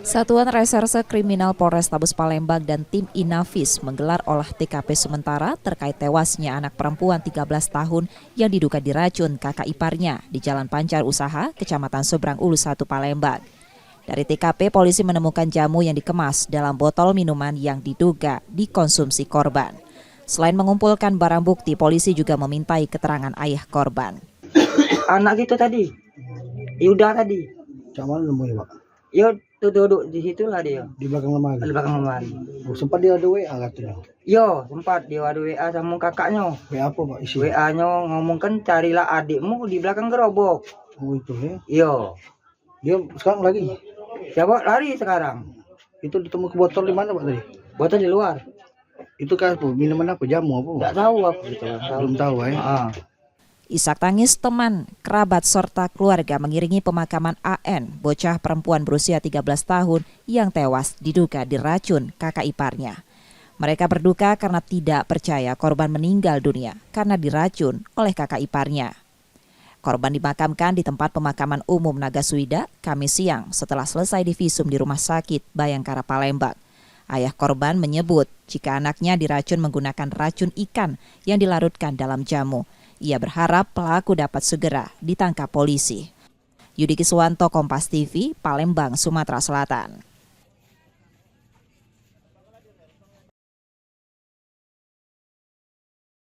Satuan Reserse Kriminal Polrestabes Palembang dan tim Inafis menggelar olah TKP sementara terkait tewasnya anak perempuan 13 tahun yang diduga diracun kakak iparnya di Jalan Pancar Usaha, Kecamatan Seberang Ulus 1 Palembang. Dari TKP, polisi menemukan jamu yang dikemas dalam botol minuman yang diduga dikonsumsi korban. Selain mengumpulkan barang bukti, polisi juga memintai keterangan ayah korban. Anak gitu tadi, Yuda tadi. Cak mana nemuin, Pak? Yo, tuh duduk di situ lah dia. Di belakang lemari. Di belakang lemari. Oh, sempat dia ada WA katanya. Yo, sempat dia ada WA sama kakaknya. WA apa, Pak? Isi. WA-nya ngomongkan carilah adikmu di belakang gerobak. Oh, itu ya. Yo. Dia sekarang lagi. Siapa lari sekarang? Itu ditemu ke botol di mana, Pak tadi? Botol di luar. Itu kan apa? Minuman apa? Jamu apa, Pak? Enggak tahu aku gitu. Belum tahu ya. Isak tangis teman, kerabat serta keluarga mengiringi pemakaman AN, bocah perempuan berusia 13 tahun yang tewas diduga diracun kakak iparnya. Mereka berduka karena tidak percaya korban meninggal dunia karena diracun oleh kakak iparnya. Korban dimakamkan di tempat pemakaman umum Nagasuida Kamis siang setelah selesai divisum di Rumah Sakit Bayangkara Palembang. Ayah korban menyebut jika anaknya diracun menggunakan racun ikan yang dilarutkan dalam jamu. Ia berharap pelaku dapat segera ditangkap polisi. Yudi Kiswanto, Kompas TV, Palembang, Sumatera Selatan.